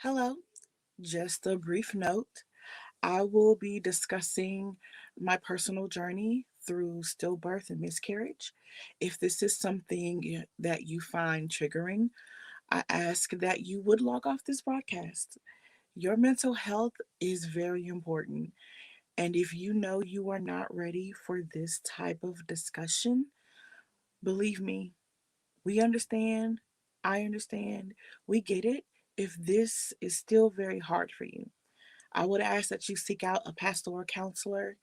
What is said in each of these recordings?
Hello, just a brief note. I will be discussing my personal journey through stillbirth and miscarriage. If this is something that you find triggering, I ask that you would log off this broadcast. Your mental health is very important. And if you know you are not ready for this type of discussion, believe me, we understand. I understand. We get it. If this is still very hard for you, I would ask that you seek out a pastoral counselor,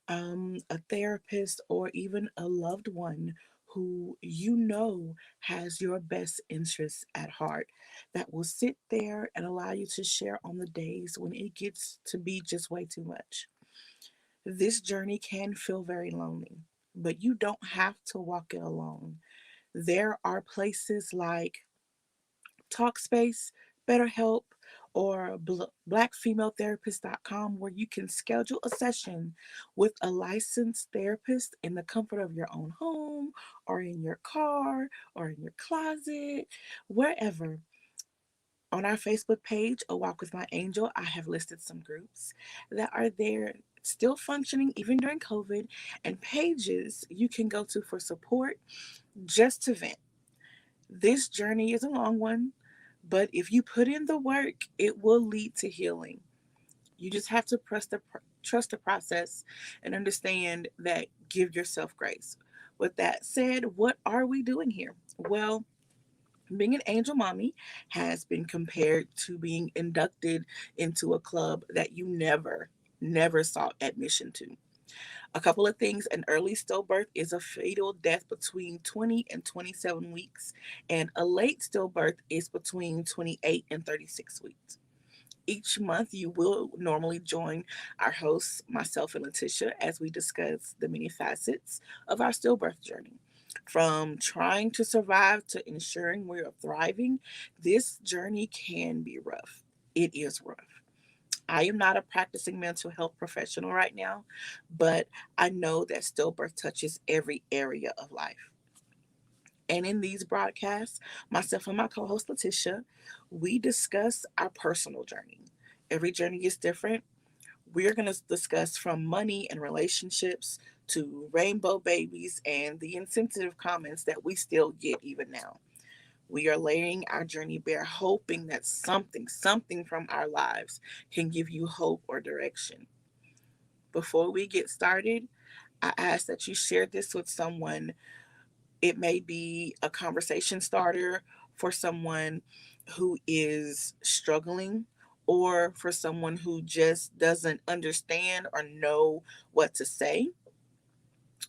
a therapist, or even a loved one who you know has your best interests at heart that will sit there and allow you to share on the days when it gets to be just way too much. This journey can feel very lonely, but you don't have to walk it alone. There are places like Talkspace, BetterHelp, or blackfemaletherapist.com where you can schedule a session with a licensed therapist in the comfort of your own home or in your car or in your closet, wherever. On our Facebook page, A Walk with My Angel, I have listed some groups that are there still functioning even during COVID, and pages you can go to for support just to vent. This journey is a long one, but if you put in the work, it will lead to healing. You just have to trust the process and understand that give yourself grace. With that said, what are we doing here? Well, being an angel mommy has been compared to being inducted into a club that you never sought admission to. A couple of things: an early stillbirth is a fatal death between 20 and 27 weeks, and a late stillbirth is between 28 and 36 weeks. Each month, you will normally join our hosts, myself and Letitia, as we discuss the many facets of our stillbirth journey. From trying to survive to ensuring we are thriving, this journey can be rough. It is rough. I am not a practicing mental health professional right now, but I know that stillbirth touches every area of life. And in these broadcasts, myself and my co host Letitia, we discuss our personal journey. Every journey is different. We're going to discuss from money and relationships to rainbow babies and the insensitive comments that we still get even now. We are laying our journey bare, hoping that something from our lives can give you hope or direction. Before we get started, I ask that you share this with someone. It may be a conversation starter for someone who is struggling, or for someone who just doesn't understand or know what to say.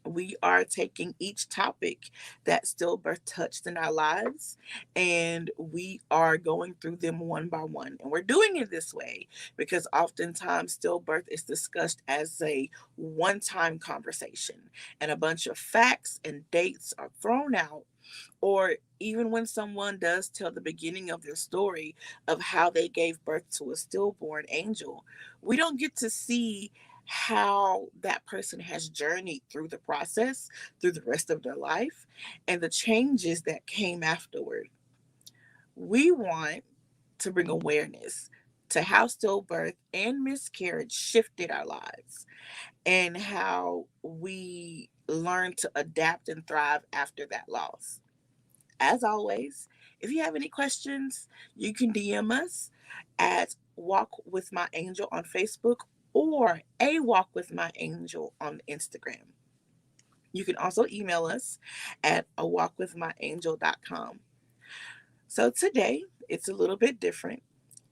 We are taking each topic that stillbirth touched in our lives, and we are going through them one by one. And we're doing it this way because oftentimes stillbirth is discussed as a one time conversation, and a bunch of facts and dates are thrown out. Or even when someone does tell the beginning of their story of how they gave birth to a stillborn angel, we don't get to see how that person has journeyed through the process, through the rest of their life, and the changes that came afterward. We want to bring awareness to how stillbirth and miscarriage shifted our lives and how we learn to adapt and thrive after that loss. As always, if you have any questions, you can DM us at Walk with My Angel on Facebook or A Walk with My Angel on Instagram. You can also email us at awalkwithmyangel.com. So today, it's a little bit different.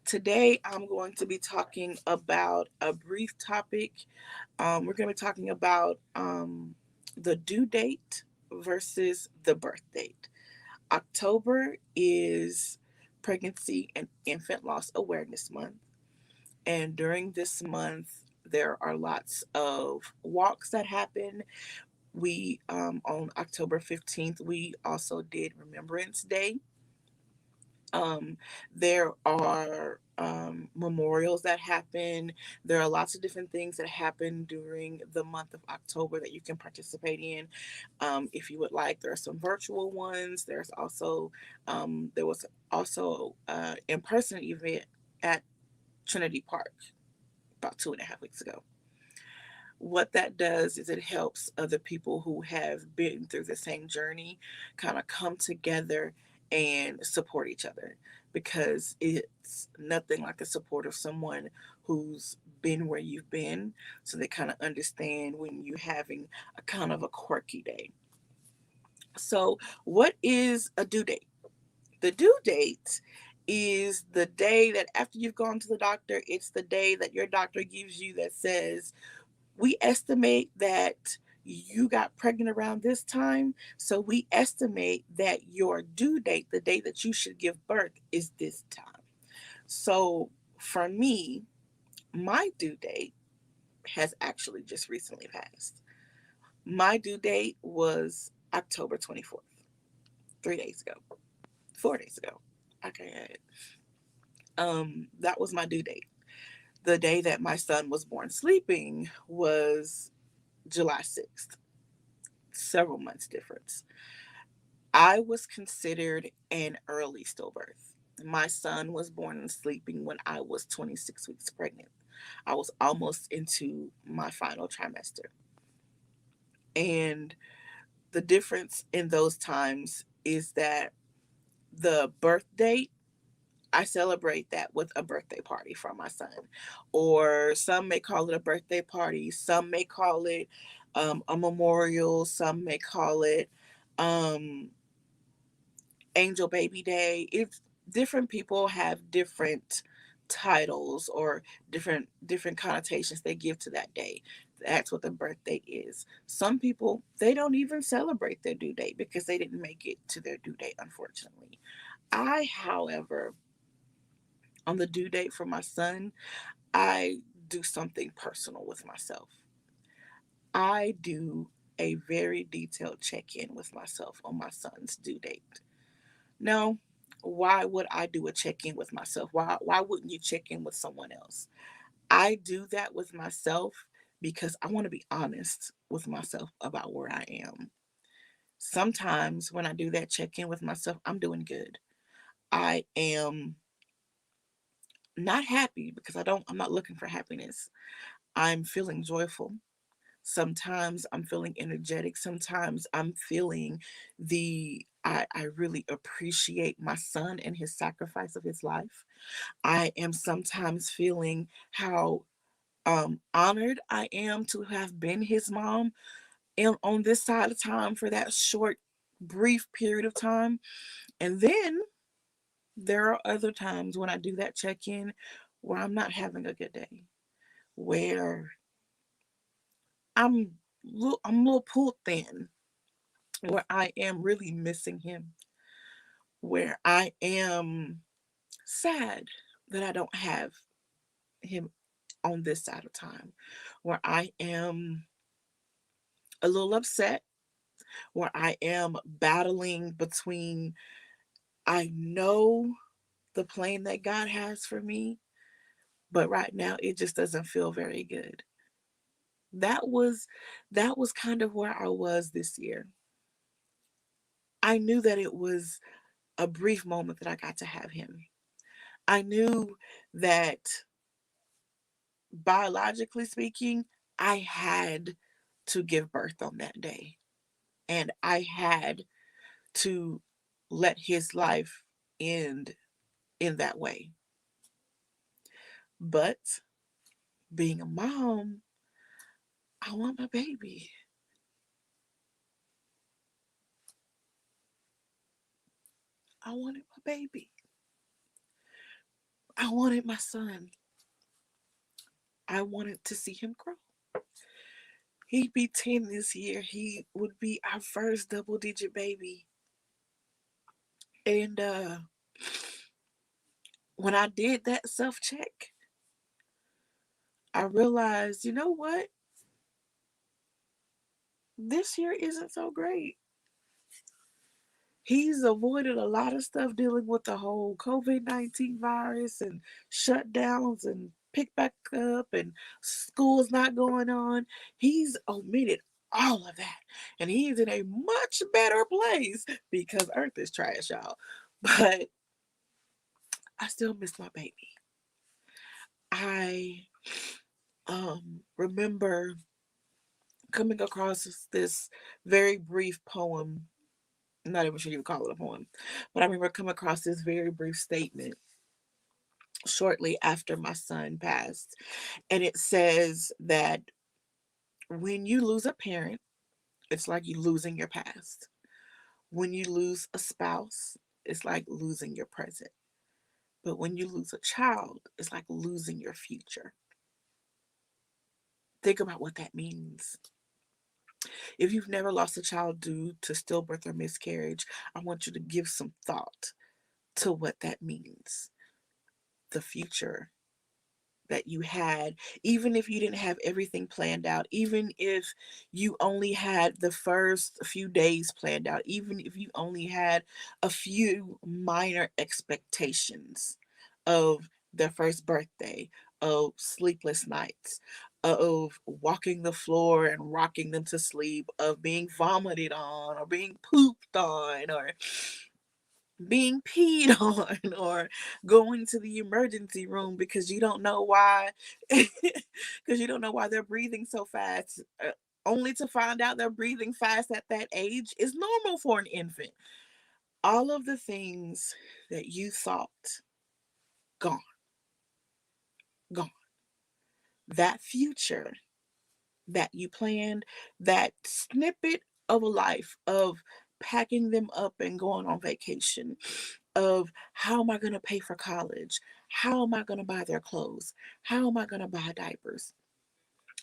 Today, I'm going to be talking about a brief topic. We're going to be talking about the due date versus the birth date. October is Pregnancy and Infant Loss Awareness Month. And during this month, there are lots of walks that happen. On October 15th, we also did Remembrance Day. There are memorials that happen. There are lots of different things that happen during the month of October that you can participate in. If you would like, there are some virtual ones. There was also in-person at Trinity Park about 2.5 weeks ago. What that does is it helps other people who have been through the same journey kind of come together and support each other, because it's nothing like the support of someone who's been where you've been, so they kind of understand when you're having a kind of a quirky day. So what is a due date? The due date is the day that after you've gone to the doctor, it's the day that your doctor gives you that says, we estimate that you got pregnant around this time. So we estimate that your due date, the day that you should give birth, is this time. So for me, my due date has actually just recently passed. My due date was October 24th, 3 days ago, 4 days ago. Okay. That was my due date. The day that my son was born sleeping was July 6th, several months difference. I was considered an early stillbirth. My son was born and sleeping when I was 26 weeks pregnant. I was almost into my final trimester. And the difference in those times is that the birth date, I celebrate that with a birthday party for my son. Or some may call it a birthday party, some may call it a memorial, some may call it um, Angel Baby Day. It's different people have different titles or different connotations they give to that day. That's what the birthday is. Some people, they don't even celebrate their due date because they didn't make it to their due date, unfortunately. I, however, on the due date for my son, I do something personal with myself. I do a very detailed check in with myself on my son's due date. Now, why would I do a check in with myself? Why wouldn't you check in with someone else? I do that with myself because I want to be honest with myself about where I am. Sometimes when I do that check in with myself, I'm doing good. I am not happy because I'm not looking for happiness. I'm feeling joyful. Sometimes I'm feeling energetic. Sometimes I'm feeling I really appreciate my son and his sacrifice of his life. I am sometimes feeling how honored I am to have been his mom and on this side of time for that short, brief period of time. And then there are other times when I do that check in where I'm not having a good day, where I'm a little pulled thin, where I am really missing him, where I am sad that I don't have him on this side of time, where I am a little upset, where I am battling between I know the plan that God has for me, but right now it just doesn't feel very good. That was that was kind of where I was this year. I knew that it was a brief moment that I got to have him. I knew that biologically speaking, I had to give birth on that day. And I had to let his life end in that way. But being a mom, I want my baby. I wanted my baby. I wanted my son. I wanted to see him grow. He'd be 10 this year. He would be our first double digit baby. And when I did that self check, I realized, you know what? This year isn't so great. He's avoided a lot of stuff dealing with the whole COVID-19 virus and shutdowns and pick back up and school's not going on. He's omitted all of that. And he's in a much better place because Earth is trash, y'all. But I still miss my baby. I remember coming across this very brief poem. I'm not even sure you would call it a poem, but I remember coming across this very brief statement shortly after my son passed. And it says that when you lose a parent, it's like you losing your past. When you lose a spouse, it's like losing your present. But when you lose a child, it's like losing your future. Think about what that means. If you've never lost a child due to stillbirth or miscarriage, I want you to give some thought to what that means. The future that you had, even if you didn't have everything planned out, even if you only had the first few days planned out, even if you only had a few minor expectations of their first birthday, of sleepless nights, of walking the floor and rocking them to sleep, of being vomited on or being pooped on or being peed on or going to the emergency room because you don't know why because you don't know why they're breathing so fast, only to find out they're breathing fast at that age is normal for an infant. All of the things that you thought, gone, gone. That future that you planned, that snippet of a life of packing them up and going on vacation, of how am I going to pay for college? How am I going to buy their clothes? How am I going to buy diapers?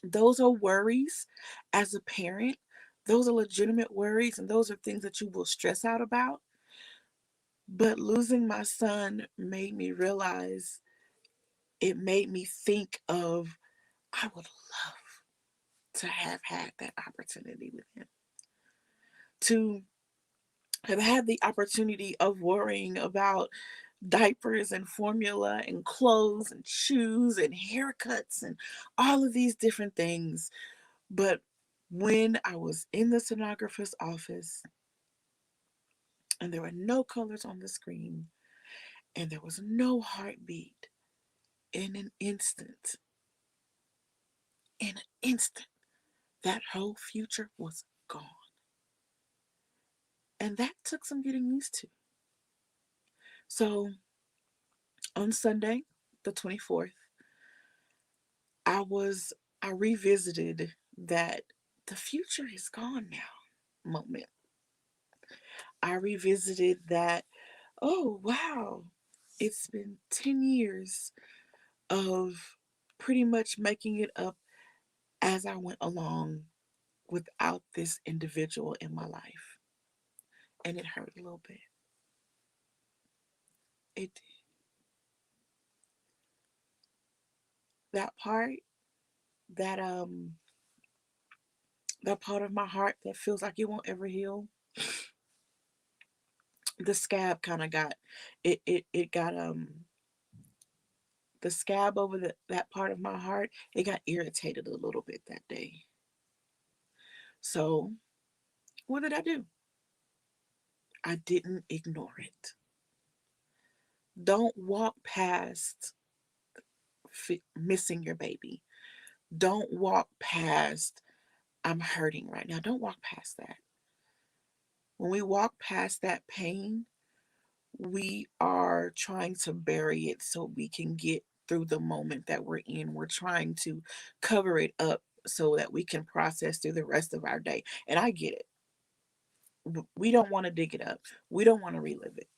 Those are worries as a parent. Those are legitimate worries, and those are things that you will stress out about. But losing my son made me realize, it made me think of, I would love to have had that opportunity with him, to have had the opportunity of worrying about diapers and formula and clothes and shoes and haircuts and all of these different things. But when I was in the sonographer's office and there were no colors on the screen and there was no heartbeat, in an instant, in an instant, that whole future was gone. And that took some getting used to. So on Sunday, the 24th, I was I revisited that the future is gone now moment. I revisited that, oh wow, it's been 10 years of pretty much making it up as I went along without this individual in my life. And it hurt a little bit. It did. That part, that that part of my heart that feels like it won't ever heal, the scab kind of got it got the scab over that part of my heart, it got irritated a little bit that day. So what did I do? I didn't ignore it. Don't walk past missing your baby. Don't walk past, I'm hurting right now. Don't walk past that. When we walk past that pain, we are trying to bury it so we can get through the moment that we're in. We're trying to cover it up so that we can process through the rest of our day. And I get it. We don't want to dig it up, we don't want to relive it.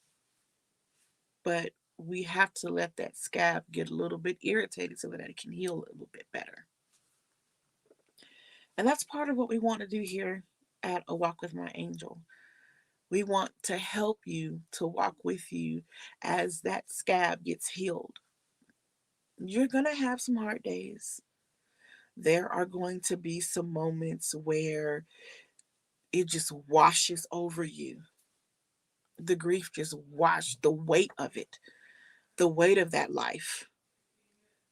But we have to let that scab get a little bit irritated so that it can heal a little bit better. And that's part of what we want to do here at A Walk with My Angel. We want to help you, to walk with you as that scab gets healed. You're going to have some hard days. There are going to be some moments where it just washes over you. The grief just washed, the weight of it, the weight of that life,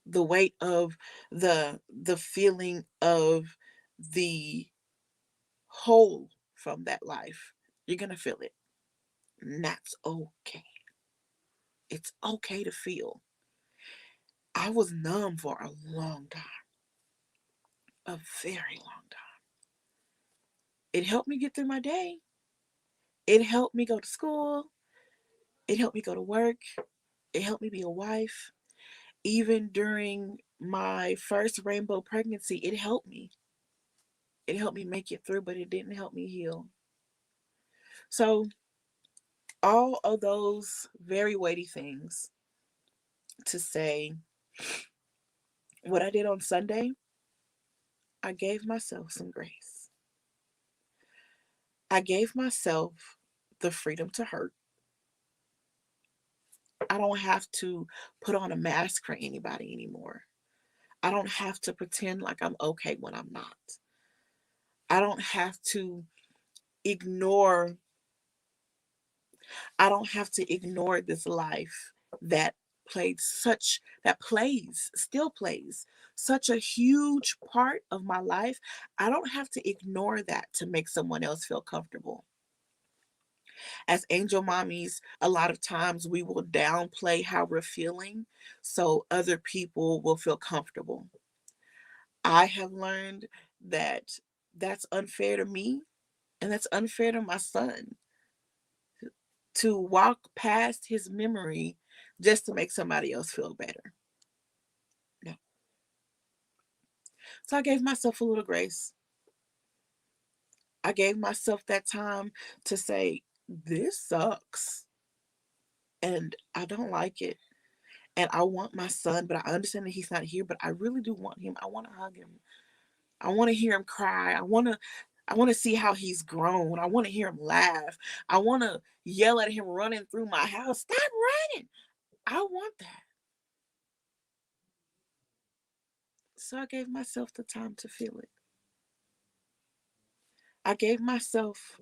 the weight of the feeling of the whole from that life. You're going to feel it. And that's okay. It's okay to feel. I was numb for a long time, a very long time. It helped me get through my day. It helped me go to school. It helped me go to work. It helped me be a wife. Even during my first rainbow pregnancy, it helped me. It helped me make it through, but it didn't help me heal. So, all of those very weighty things to say, what I did on Sunday, I gave myself some grace. I gave myself the freedom to hurt. I don't have to put on a mask for anybody anymore. I don't have to pretend like I'm okay when I'm not. I don't have to ignore I don't have to ignore this life that still plays such a huge part of my life. I don't have to ignore that to make someone else feel comfortable. As angel mommies, a lot of times we will downplay how we're feeling so other people will feel comfortable. I have learned that that's unfair to me and that's unfair to my son to walk past his memory just to make somebody else feel better. No. So I gave myself a little grace. I gave myself that time to say, this sucks and I don't like it. And I want my son, but I understand that he's not here, but I really do want him. I want to hug him. I want to hear him cry. I want to see how he's grown. I want to hear him laugh. I want to yell at him running through my house. Stop running. I want that. So I gave myself the time to feel it. I gave myself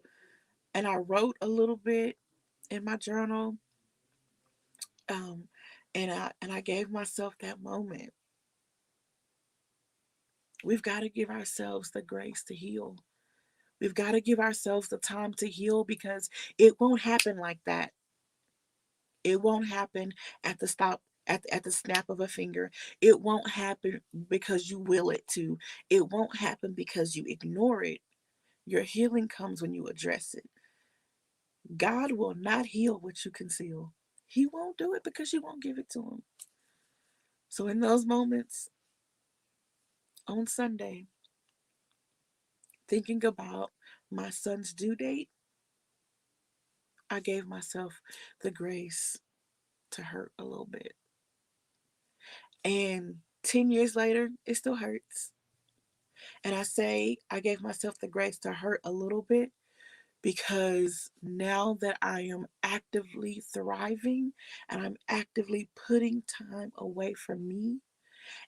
and I wrote a little bit in my journal. Um, and I gave myself that moment. We've got to give ourselves the grace to heal. We've got to give ourselves the time to heal because it won't happen like that. It won't happen at the stop at the snap of a finger. It won't happen because you will it to. It won't happen because you ignore it. Your healing comes when you address it. God will not heal what you conceal. He won't do it because you won't give it to him. So in those moments on Sunday, thinking about my son's due date, I gave myself the grace to hurt a little bit. And 10 years later, it still hurts. And I say I gave myself the grace to hurt a little bit because now that I am actively thriving and I'm actively putting time away from me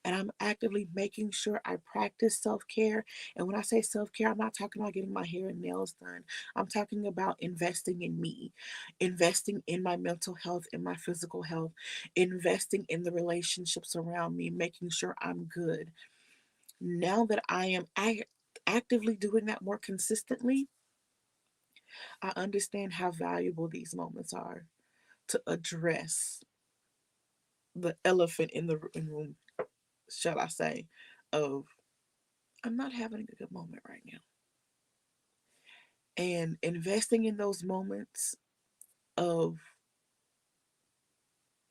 and I'm actively making sure I practice self care. And when I say self care, I'm not talking about getting my hair and nails done. I'm talking about investing in me, investing in my mental health and my physical health, investing in the relationships around me, making sure I'm good. Now that I am actively doing that more consistently, I understand how valuable these moments are to address the elephant in the room, shall I say, of I'm not having a good moment right now. And investing in those moments of,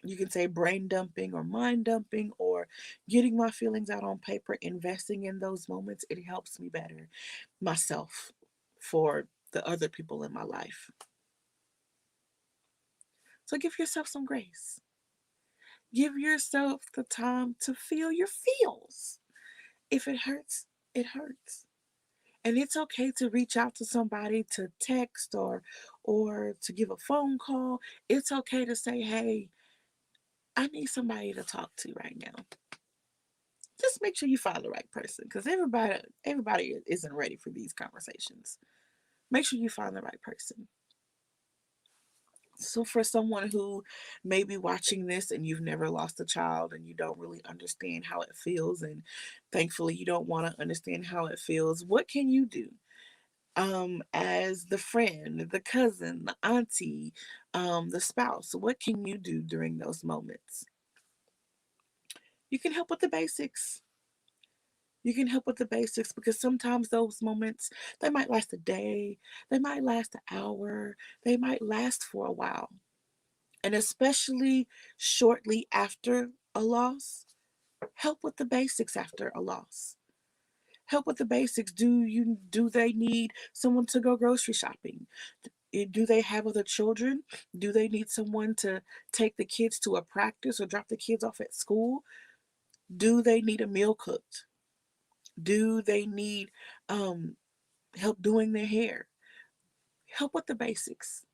you can say, brain dumping or mind dumping or getting my feelings out on paper, investing in those moments, it helps me better myself for the other people in my life. So give yourself some grace. Give yourself the time to feel your feels. If it hurts, it hurts. And it's okay to reach out to somebody, to text or to give a phone call. It's okay to say, "Hey, I need somebody to talk to right now." Just make sure you find the right person because everybody isn't ready for these conversations. Make sure you find the right person. So for someone who may be watching this and you've never lost a child and you don't really understand how it feels, and thankfully you don't want to understand how it feels, what can you do? As the friend, the cousin, the auntie, the spouse, what can you do during those moments? You can help with the basics. You can help with the basics because sometimes those moments, they might last a day, they might last an hour, they might last for a while. And especially shortly after a loss, help with the basics after a loss. Help with the basics. Do they need someone to go grocery shopping? Do they have other children? Do they need someone to take the kids to a practice or drop the kids off at school? Do they need a meal cooked? Do they need um, help doing their hair? Help with the basics.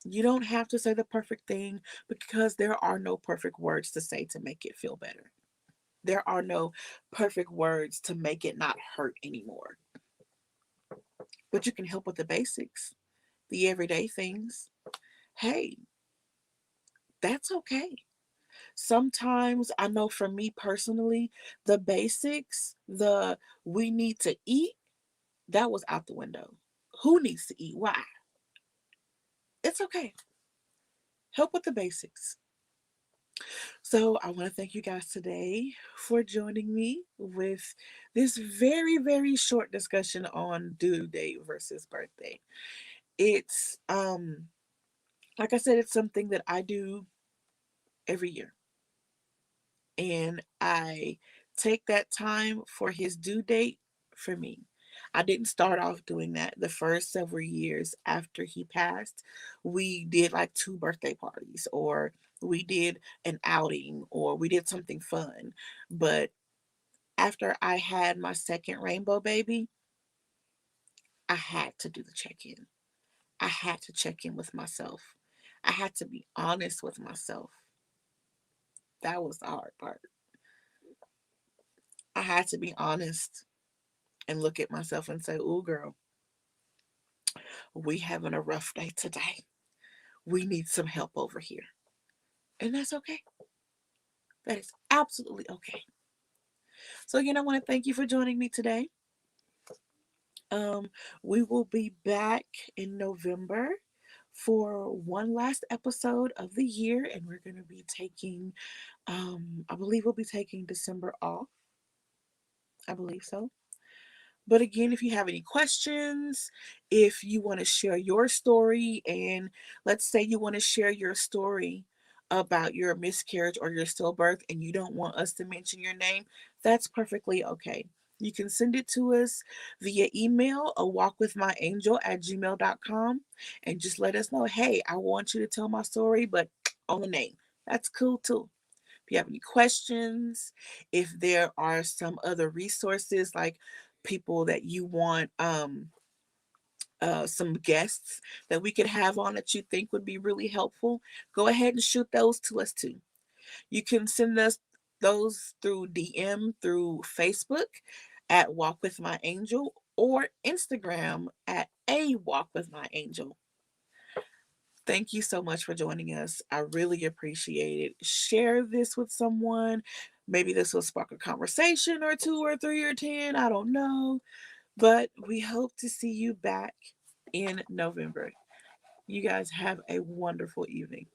You don't have to say the perfect thing because there are no perfect words to say to make it feel better. There are no perfect words to make it not hurt anymore. But you can help with the basics, the everyday things. Hey, that's okay. Sometimes I know for me personally, the basics, the we need to eat, that was out the window. Who needs to eat? Why? It's okay. Help with the basics. So I want to thank you guys today for joining me with this very, very short discussion on due date versus birthday. It's like I said, it's something that I do every year. And I take that time for his due date for me. I didn't start off doing that. The first several years after he passed, we did like two birthday parties, or we did an outing, or we did something fun. But after I had my second rainbow baby, I had to do the check in. I had to check in with myself. I had to be honest with myself. That was the hard part. I had to be honest and look at myself and say, "Ooh, girl, we having a rough day today. We need some help over here." And that's okay. That is absolutely okay. So again, I want to thank you for joining me today. Um, we will be back in November for one last episode of the year, and we're going to be taking, I believe we'll be taking December off. I believe so. But again, if you have any questions, if you want to share your story, and let's say you want to share your story about your miscarriage or your stillbirth and you don't want us to mention your name, that's perfectly okay. You can send it to us via email, a walkwithmyangel@gmail.com, and just let us know, hey, I want you to tell my story, but on the name. That's cool too. If you have any questions, if there are some other resources like people that you want some guests that we could have on that you think would be really helpful, go ahead and shoot those to us too. You can send us those through DM through Facebook at Walk with My Angel or Instagram at A Walk with My Angel. Thank you so much for joining us. I really appreciate it. Share this with someone. Maybe this will spark a conversation or two or three or 10. I don't know. But we hope to see you back in November. You guys have a wonderful evening.